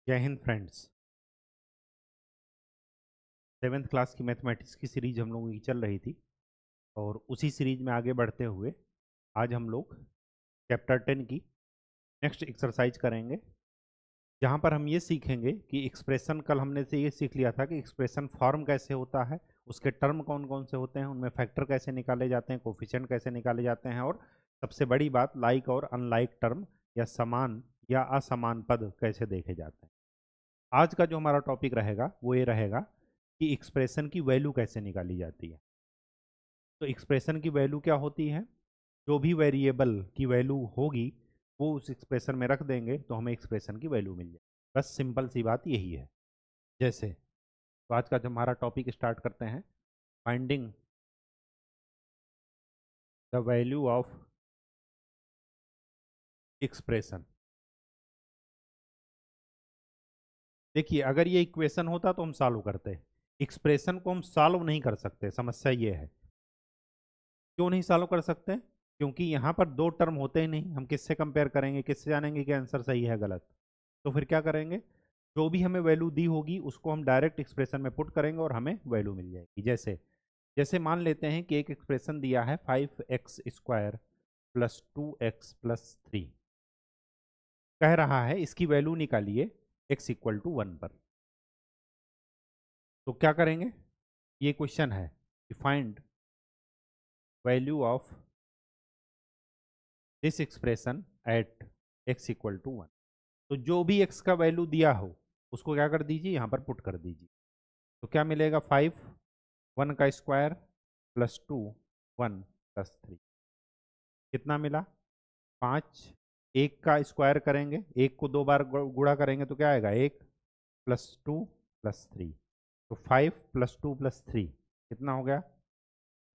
जय Hind friends. Seventh class की mathematics की सीरीज हम लोगों की चल रही थी और उसी सीरीज में आगे बढ़ते हुए आज हम लोग चैप्टर 10 की नेक्स्ट एक्सरसाइज करेंगे, जहाँ पर हम ये सीखेंगे कि एक्सप्रेशन, कल हमने से ये सीख लिया था कि एक्सप्रेशन फॉर्म कैसे होता है, उसके टर्म कौन कौन से होते हैं, उनमें फैक्टर कैसे निकाले जाते हैं, कोफिशिएंट कैसे निकाले जाते हैं, और सबसे बड़ी बात लाइक और अनलाइक टर्म या समान या असमान पद कैसे देखे जाते हैं। आज का जो हमारा टॉपिक रहेगा वो ये रहेगा कि एक्सप्रेशन की वैल्यू कैसे निकाली जाती है। तो एक्सप्रेशन की वैल्यू क्या होती है? जो भी वेरिएबल की वैल्यू होगी वो उस एक्सप्रेशन में रख देंगे तो हमें एक्सप्रेशन की वैल्यू मिल जाए। बस सिंपल सी बात यही है। जैसे तो आज का जो हमारा टॉपिक स्टार्ट करते हैं, finding the value of expression. देखिए, अगर ये इक्वेशन होता तो हम सॉल्व करते, एक्सप्रेशन को हम सॉल्व नहीं कर सकते। समस्या ये है। क्यों नहीं सॉल्व कर सकते? क्योंकि यहाँ पर दो टर्म होते ही नहीं। हम किससे कंपेयर करेंगे, किससे जानेंगे कि आंसर सही है गलत? तो फिर क्या करेंगे, जो भी हमें वैल्यू दी होगी उसको हम डायरेक्ट एक्सप्रेशन में पुट करेंगे और हमें वैल्यू मिल जाएगी। जैसे जैसे मान लेते हैं कि एक एक्सप्रेशन दिया है 5x² प्लस 2x+3, कह रहा है इसकी वैल्यू निकालिए x=1 पर। तो क्या करेंगे, ये क्वेश्चन है कि find value of this expression at x=1। तो जो भी x का वैल्यू दिया हो उसको क्या कर दीजिए, यहाँ पर पुट कर दीजिए। तो क्या मिलेगा, 5 1 का स्क्वायर प्लस 2 1+3, कितना मिला 5। एक का स्क्वायर करेंगे, एक को दो बार गुणा करेंगे तो क्या आएगा, 1 +2+3। तो 5 + 2 + 3 कितना हो गया,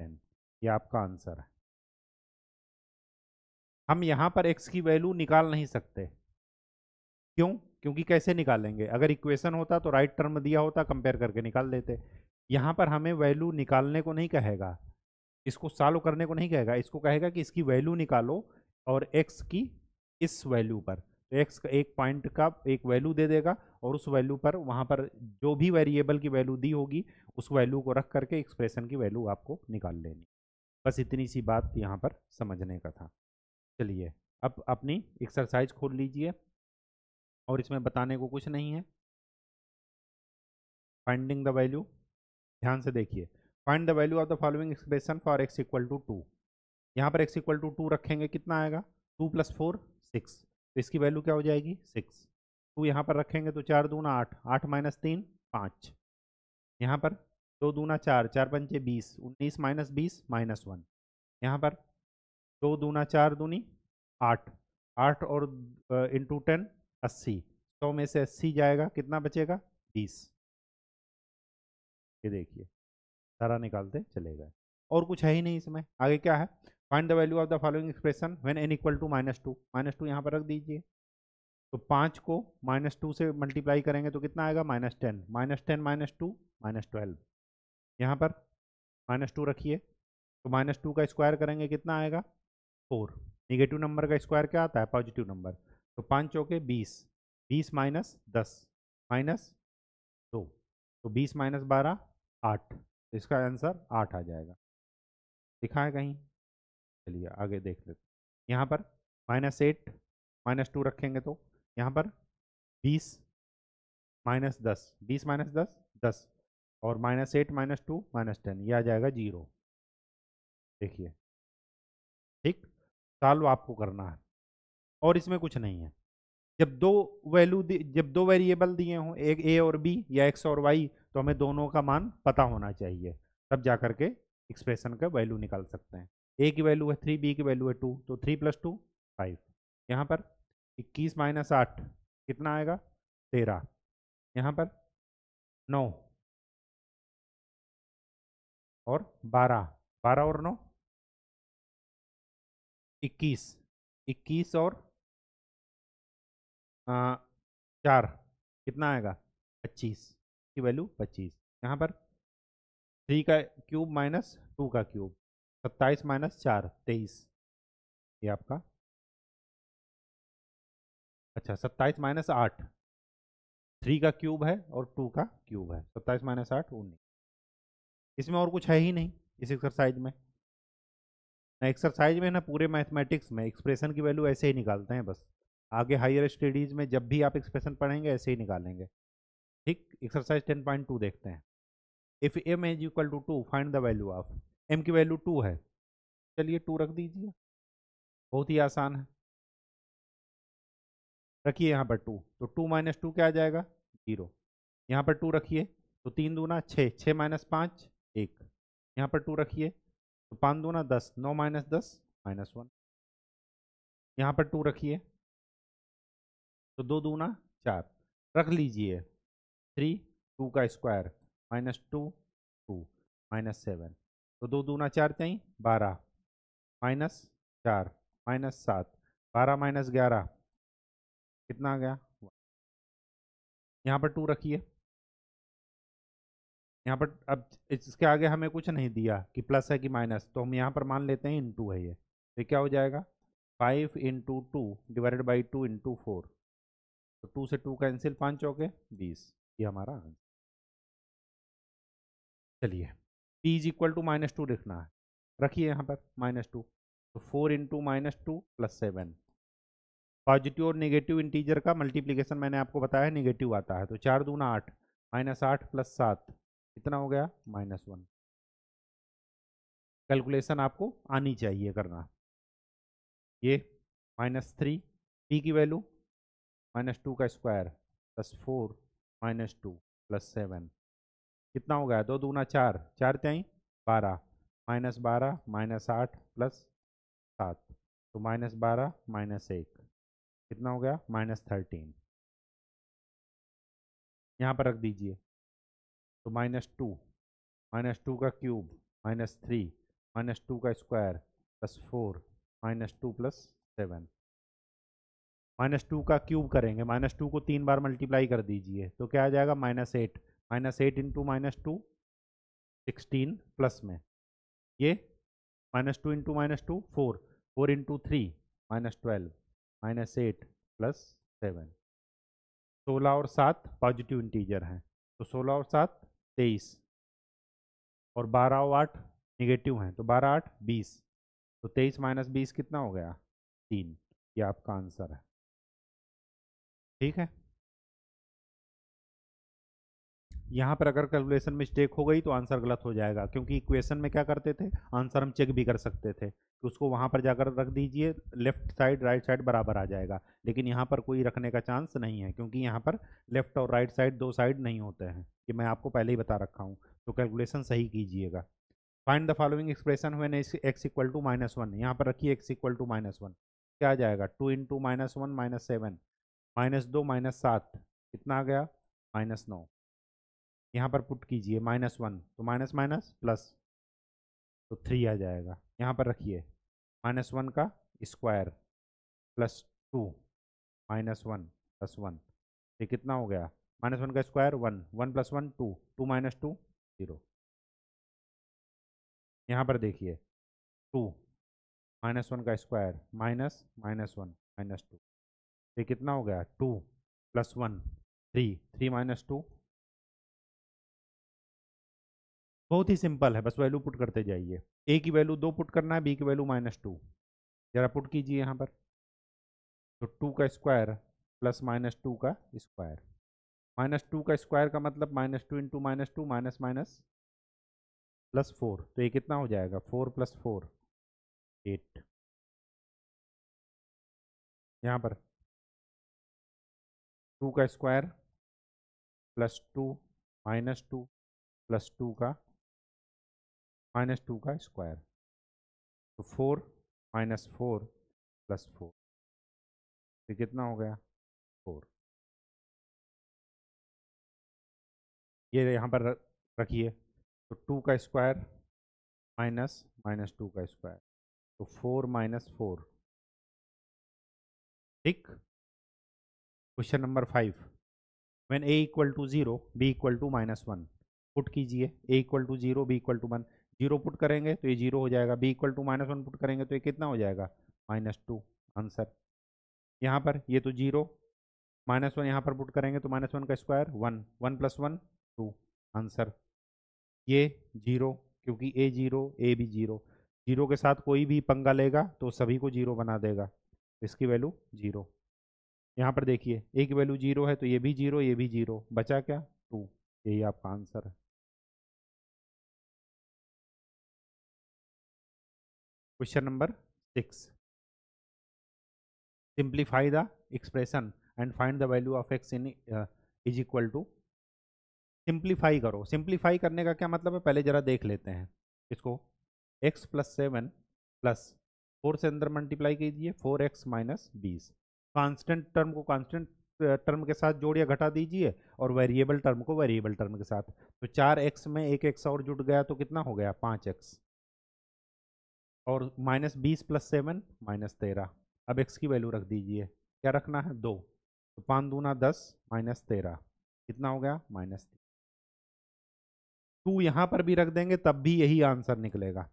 10। ये आपका आंसर है। हम यहाँ पर x की वैल्यू निकाल नहीं सकते। क्यों? क्योंकि कैसे निकालेंगे, अगर इक्वेशन होता तो राइट टर्म दिया होता, कंपेयर करके निकाल देते। यहाँ पर हमें वैल्यू निकालने को नहीं कहेगा, इसको सॉल्व करने को नहीं कहेगा, इसको कहेगा कि इसकी वैल्यू निकालो और x की इस वैल्यू पर। तो x का एक पॉइंट का एक वैल्यू दे देगा और उस वैल्यू पर वहाँ पर जो भी वेरिएबल की वैल्यू दी होगी उस वैल्यू को रख करके एक्सप्रेशन की वैल्यू आपको निकाल लेनी। बस इतनी सी बात यहाँ पर समझने का था। चलिए अब अपनी एक्सरसाइज खोल लीजिए और इसमें बताने को कुछ नहीं है। फाइंडिंग द वैल्यू, ध्यान से देखिए। Find the value of the following expression for x=2। यहाँ पर x=2 रखेंगे, कितना आएगा, 2 + 4 6। तो इसकी वैल्यू क्या हो जाएगी, 6। 2 यहाँ पर रखेंगे तो 4 दूना 8, 8 - 3 5। यहाँ पर 2 दूना 4, 4 पंचे 20, 19 - 20 -1। यहाँ पर 2 दूना 4 दूनी 8, 8 और इंटू 10 80। 100 में से 80 जाएगा, कितना बचेगा, 20। ये देखिए, सारा निकालते चले गए और कुछ है ही नहीं इसमें। आगे क्या है, find the value of the following expression when n = -2। -2 यहाँ पर रख दीजिए। तो 5 को -2 से मल्टीप्लाई करेंगे तो कितना आएगा, -10, -10 - 2 -12। यहाँ पर -2 रखिए तो -2 का स्क्वायर करेंगे, कितना आएगा, 4। निगेटिव नंबर का स्क्वायर क्या आता है, पॉजिटिव नंबर। तो 5 चौके 20, 20 - 10 -2, तो 20 - 12 8। तो इसका आंसर 8 आ जाएगा। दिखा है कहीं? चलिए आगे देख लेते। यहाँ पर -8 -2 रखेंगे तो यहाँ पर 20 -10, 20 - 10 10, और -8 -2 -10, ये आ जाएगा 0। देखिए, ठीक। सॉल्व आपको करना है और इसमें कुछ नहीं है। जब दो वेरिएबल दिए हों, एक ए और बी या एक्स और वाई, तो हमें दोनों का मान पता होना चाहिए, तब जा करके एक्सप्रेशन का वैल्यू निकाल सकते हैं। ए की वैल्यू है 3, बी की वैल्यू है 2, तो 3 + 2 5। यहाँ पर 21 - 8 कितना आएगा, 13। यहाँ पर 9 और 12, 12 और 9 21, 21 और 4 कितना आएगा, 25 की वैल्यू 25। यहाँ पर 3 का क्यूब -2 का क्यूब, 27 - 4 23। ये आपका, अच्छा 27 - 8 3 का क्यूब है और 2 का क्यूब है, 27 माइनस 8 19। इसमें और कुछ है ही नहीं इस एक्सरसाइज में। ना एक्सरसाइज में ना पूरे मैथमेटिक्स में एक्सप्रेशन की वैल्यू ऐसे ही निकालते हैं बस। आगे हायर स्टडीज में जब भी आप एक्सप्रेशन पढ़ेंगे ऐसे ही निकालेंगे। ठीक, एक्सरसाइज 10.2 देखते हैं। If m is equal to 2 find the value of. m की वैल्यू 2 है, चलिए 2 रख दीजिए, बहुत ही आसान है। रखिए यहाँ पर 2, तो 2 माइनस 2 क्या आ जाएगा 0। यहाँ पर 2 रखिए तो 3 दूना 6, 6 माइनस 5 1। यहाँ पर 2 रखिए तो 5 दूना 10, 9 माइनस 10 -1। यहाँ पर 2 रखिए तो 2 दूना 4, रख लीजिए 3, 2 का स्क्वायर -2 2 -7, तो 2 दूना 4 चाहिए 12 -4 -7, 12 -11 कितना आ गया। यहाँ पर 2 रखिए, यहाँ पर अब इसके आगे हमें कुछ नहीं दिया कि प्लस है कि माइनस, तो हम यहाँ पर मान लेते हैं इनटू है ये, तो क्या हो जाएगा 5 इंटू 2 डिवाइडेड बाई 2 इंटू 4, तो 2 से 2 कैंसिल, 5 चौके 20, ये हमारा आंसर। चलिए p इज इक्वल टू -2 लिखना है, रखिए यहाँ पर -2, तो 4 इंटू -2 प्लस 7। पॉजिटिव और नेगेटिव इंटीजर का मल्टीप्लीकेशन मैंने आपको बताया नेगेटिव आता है, तो 4 दूना 8 -8 प्लस 7 कितना हो गया -1। कैलकुलेशन आपको आनी चाहिए करना। ये -3, p की वैल्यू -2 का स्क्वायर प्लस 4 -2 प्लस 7 कितना हो गया, 2 दूना 4, 4 त्याई 12 -12 -8 प्लस 7, तो -12 -1 कितना हो गया -13। यहाँ पर रख दीजिए, तो -2 का क्यूब -3 -2 का स्क्वायर प्लस 4 -2 प्लस 7। -2 का क्यूब करेंगे, -2 को 3 बार मल्टीप्लाई कर दीजिए, तो क्या आ जाएगा -8, -8 इंटू -2 16 प्लस में ये -2 इंटू -2 4, 4 इंटू 3 -12 -8 प्लस 7। 16 और 7 पॉजिटिव इंटीजर हैं, तो 16 और 7 23, और 12 और 8 निगेटिव हैं, तो 12 8 20, तो 23 माइनस 20 कितना हो गया 3। ये आपका आंसर है। ठीक है, यहाँ पर अगर कैलकुलेशन मिस्टेक हो गई तो आंसर गलत हो जाएगा, क्योंकि इक्वेशन में क्या करते थे आंसर हम चेक भी कर सकते थे, तो उसको वहाँ पर जाकर रख दीजिए, लेफ्ट साइड राइट साइड बराबर आ जाएगा। लेकिन यहाँ पर कोई रखने का चांस नहीं है, क्योंकि यहाँ पर लेफ्ट और राइट साइड दो साइड नहीं होते हैं, ये मैं आपको पहले ही बता रखा हूँ, तो कैलकुलेशन सही कीजिएगा। Find the following expression when x equal to -1, यहाँ पर रखिए एक्स इक्वल टू -1, क्या आ जाएगा 2 इंटू -1 -7 -2 -7 कितना आ गया -9। यहाँ पर पुट कीजिए -1, तो माइनस माइनस प्लस, तो 3 आ जाएगा। यहाँ पर रखिए -1 का स्क्वायर प्लस 2 -1 प्लस 1, ये कितना हो गया -1 का स्क्वायर 1, 1 प्लस 1 2, 2 माइनस 2 0। यहाँ पर देखिए 2 -1 का स्क्वायर माइनस -1 -2, ये कितना हो गया 2 प्लस 1 3, 3 माइनस 2। बहुत ही सिंपल है, बस वैल्यू पुट करते जाइए। ए की वैल्यू 2 पुट करना है, बी की वैल्यू -2, जरा पुट कीजिए यहाँ पर, तो 2 का स्क्वायर प्लस -2 का स्क्वायर, -2 का स्क्वायर का मतलब -2 इंटू -2 माइनस माइनस प्लस 4, तो ये कितना हो जाएगा 4 प्लस 4 8। यहाँ पर 2 का स्क्वायर प्लस 2 -2 प्लस 2 का -2 का स्क्वायर, तो 4 -4 प्लस 4, ये कितना हो गया 4। ये यहाँ पर रखिए, तो 2 का स्क्वायर माइनस -2 का स्क्वायर, तो 4 -4। ठीक, question number 5, when a equal to 0 b equal to -1, put कीजिए a equal to 0 b equal to 1, 0 put करेंगे तो ये 0 हो जाएगा, b इक्वल टू -1 पुट करेंगे तो ये कितना हो जाएगा -2 आंसर। यहाँ पर ये तो 0 -1 यहाँ पर पुट करेंगे तो -1 का स्क्वायर 1, 1 + 1 2 आंसर। ये 0 क्योंकि ए 0 ए भी 0, 0 के साथ कोई भी पंगा लेगा तो सभी को 0 बना देगा, इसकी वैल्यू 0। यहाँ पर देखिए ए की वैल्यू 0 है तो ये भी 0 ये भी 0, बचा क्या 2, यही आपका आंसर है। Question number 6, simplify the expression and find the value of x in is equal to. Simplify करो, सिंप्लीफाई करने का क्या मतलब है पहले जरा देख लेते हैं इसको। x + 7 प्लस 4 से अंदर मल्टीप्लाई कीजिए 4x - 20, कांस्टेंट टर्म को कांस्टेंट टर्म के साथ जोड़ या घटा दीजिए और वेरिएबल टर्म को वेरिएबल टर्म के साथ। तो 4x में एक x और जुड़ गया तो कितना हो गया 5x, और -20 + 7 -13। अब x की वैल्यू रख दीजिए, क्या रखना है 2, तो 5 दूना 10 -13 कितना हो गया -3। 2 यहाँ पर भी रख देंगे तब भी यही आंसर निकलेगा,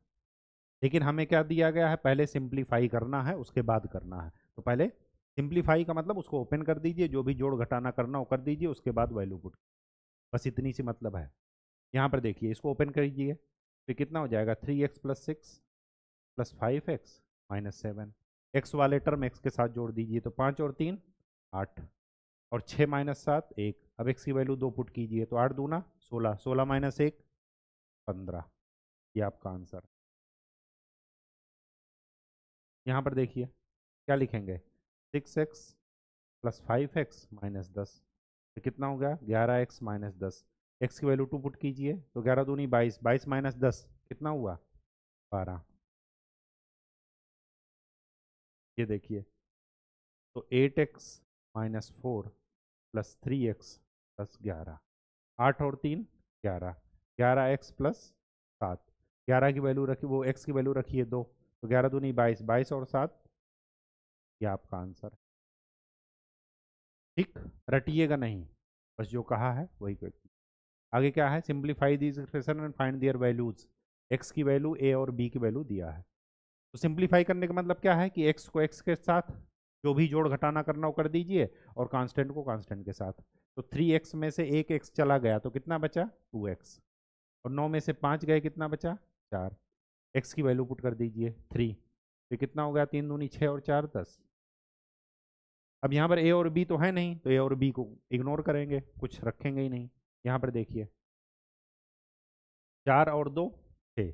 लेकिन हमें क्या दिया गया है पहले सिंप्लीफाई करना है उसके बाद करना है। तो पहले सिंप्लीफाई का मतलब उसको ओपन कर दीजिए, जो भी जोड़ घटाना करना वो कर दीजिए, उसके बाद वैल्यू पुट, बस इतनी सी मतलब है। यहाँ पर देखिए इसको ओपन करिए तो कितना हो जाएगा 3x + 6 + 5x - 7, एक्स वाले टर्म एक्स के साथ जोड़ दीजिए तो 5 और 3 8 और 6 - 7 1। अब एक्स की वैल्यू 2 पुट कीजिए तो 8 दूना 16, 16 - 1 15, ये आपका आंसर। यहाँ पर देखिए क्या लिखेंगे 6x + 5x - 10, तो कितना हो गया 11x - 10। एक्स की वैल्यू 2 पुट कीजिए तो 11 दूनी 22, 22 - 10 कितना हुआ 12। ये देखिए तो 8x - 4 + 3x + 11, 8 और 3 11, 11x + 7, 11 की वैल्यू रखी, वो x की वैल्यू रखिए 2, तो 11 दूनी 22, 22 और 7, ये आपका आंसर है। ठीक, रटिएगा नहीं, बस जो कहा है वही करिए। आगे क्या है simplify these expression and find there values, x की वैल्यू a और b की वैल्यू दिया है। तो सिंप्लीफाई करने का मतलब क्या है कि x को x के साथ जो भी जोड़ घटाना करना वो कर दीजिए और कांस्टेंट को कांस्टेंट के साथ। तो 3x में से एक x चला गया तो कितना बचा 2x, और 9 में से 5 गए कितना बचा 4, x की वैल्यू पुट कर दीजिए 3, तो कितना हो गया 3 दूनी 6 और 4 10। अब यहाँ पर a और b तो है नहीं तो a और b को इग्नोर करेंगे, कुछ रखेंगे ही नहीं। यहाँ पर देखिए 4 और 2 6,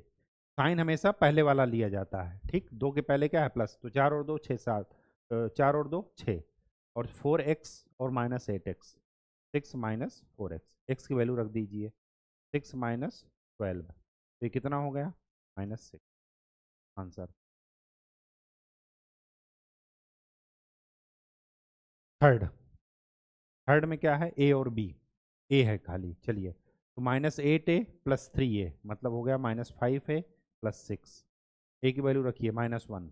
साइन हमेशा पहले वाला लिया जाता है, ठीक 2 के पहले क्या है प्लस, तो 4 और 2 6 7, 4 और 2 6, और 4x और -8x, 6 - 4x, x की वैल्यू रख दीजिए 6 - 12, तो ये कितना हो गया -6 आंसर। थर्ड, थर्ड में क्या है a और b, a है खाली, चलिए तो -8a + 3a मतलब हो गया -5a + 6, a की वैल्यू रखिए -1,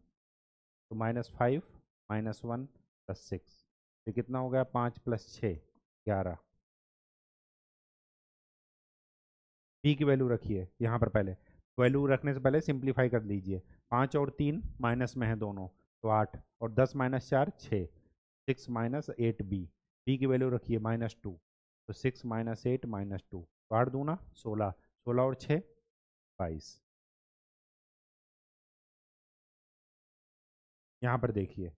तो -5 -1 + 6, ये कितना हो गया 5 + 6 11। b की वैल्यू रखिए यहाँ पर, पहले वैल्यू रखने से पहले सिंप्लीफाई कर लीजिए, 5 और 3 माइनस में है दोनों तो 8, और 10 - 4 6, 6 - 8b, b की वैल्यू रखिए -2, तो 6 - 8 -2, 8 दूना 16, 16 और 6 22। यहाँ पर देखिए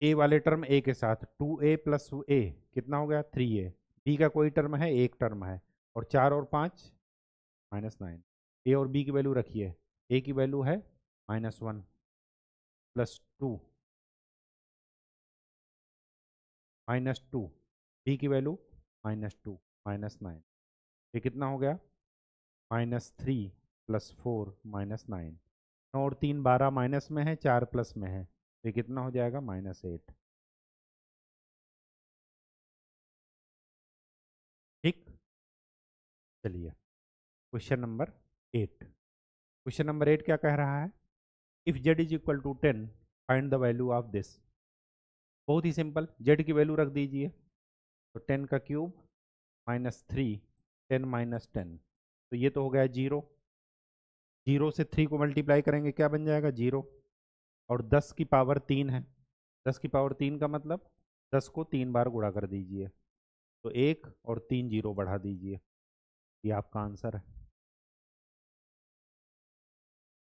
a वाले टर्म a के साथ 2a + a कितना हो गया 3a, b का कोई टर्म है एक टर्म है, और 4 और 5 -9, a और b की वैल्यू रखिए, a की वैल्यू है -1 + 2 -2, b की वैल्यू -2 -9, ये कितना हो गया -3 + 4 -9, 9 और 3 12 माइनस में है 4 प्लस में है, ये कितना हो जाएगा -8। ठीक, चलिए क्वेश्चन नंबर 8, क्वेश्चन नंबर 8 क्या कह रहा है, if z = 10 find the value of this. बहुत ही सिंपल, z की वैल्यू रख दीजिए, तो 10 का क्यूब -3 10 - 10, तो ये तो हो गया 0, 0 से 3 को मल्टीप्लाई करेंगे क्या बन जाएगा 0, और 10 की पावर 3 है, 10 की पावर 3 का मतलब 10 को 3 बार गुणा कर दीजिए, तो 1 और 3 जीरो बढ़ा दीजिए, ये आपका आंसर है।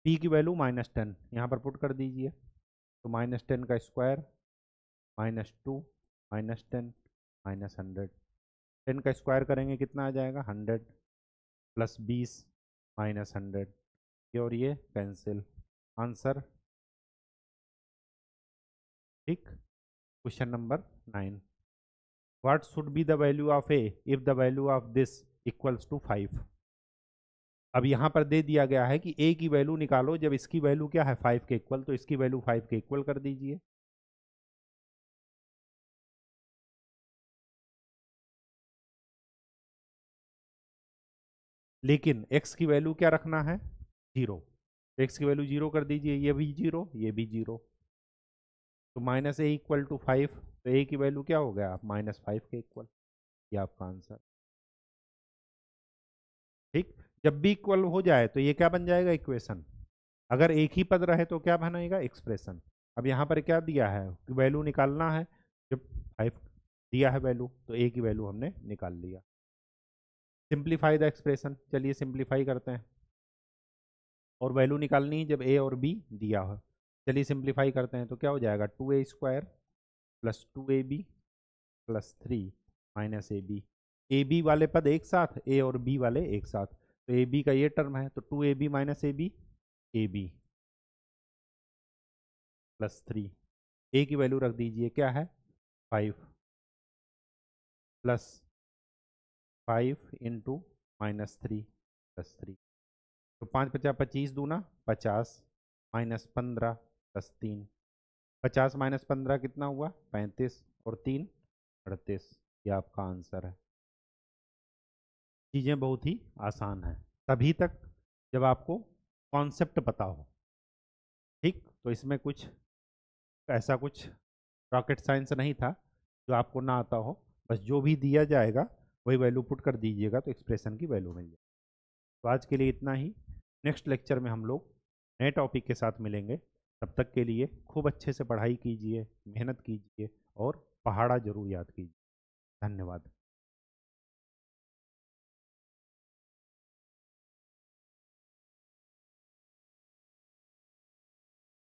p की वैल्यू -10 यहाँ पर पुट कर दीजिए, तो -10 का स्क्वायर -2 -10 -100, 10 का स्क्वायर करेंगे कितना आ जाएगा 100 प्लस 20 -100, ये और ये कैंसिल, आंसर ठीक। Question number 9, what should be the value of a if the value of this equals to 5। अब यहाँ पर दे दिया गया है कि a की वैल्यू निकालो जब इसकी वैल्यू क्या है 5 के इक्वल, तो इसकी वैल्यू 5 के इक्वल कर दीजिए। लेकिन x की वैल्यू क्या रखना है 0, x की वैल्यू 0 कर दीजिए, ये भी 0 ये भी 0, तो -a इक्वल टू 5, तो a की वैल्यू क्या हो गया -5 के इक्वल, ये आपका आंसर ठीक। जब भी इक्वल हो जाए तो ये क्या बन जाएगा इक्वेशन, अगर एक ही पद रहे तो क्या बनेगा एक्सप्रेशन। अब यहाँ पर क्या दिया है कि वैल्यू निकालना है, जब 5 दिया है वैल्यू तो a की वैल्यू हमने निकाल लिया। सिंप्लीफाई द एक्सप्रेशन, चलिए सिंप्लीफाई करते हैं, और वैल्यू निकालनी है जब a और b दिया हो। चलिए सिंप्लीफाई करते हैं, तो क्या हो जाएगा 2a² plus 2ab plus 3 minus a b वाले पद एक साथ, a और b वाले एक साथ, तो ए बी का ये टर्म है, तो 2ab minus a b plus 3, a की वैल्यू रख दीजिए क्या है 5 प्लस 5 इंटू -3 प्लस 3, तो 5 × 25 दूना 50 -15 प्लस 3, 50 -15 कितना हुआ 35 और 3 38, ये आपका आंसर है। चीज़ें बहुत ही आसान हैं तभी तक जब आपको कॉन्सेप्ट पता हो, ठीक। तो इसमें कुछ ऐसा कुछ रॉकेट साइंस नहीं था जो आपको ना आता हो, बस जो भी दिया जाएगा वही वैल्यू पुट कर दीजिएगा तो एक्सप्रेशन की वैल्यू मिल जाएगी। तो आज के लिए इतना ही, नेक्स्ट लेक्चर में हम लोग नए टॉपिक के साथ मिलेंगे। तब तक के लिए खूब अच्छे से पढ़ाई कीजिए, मेहनत कीजिए और पहाड़ा जरूर याद कीजिए। धन्यवाद।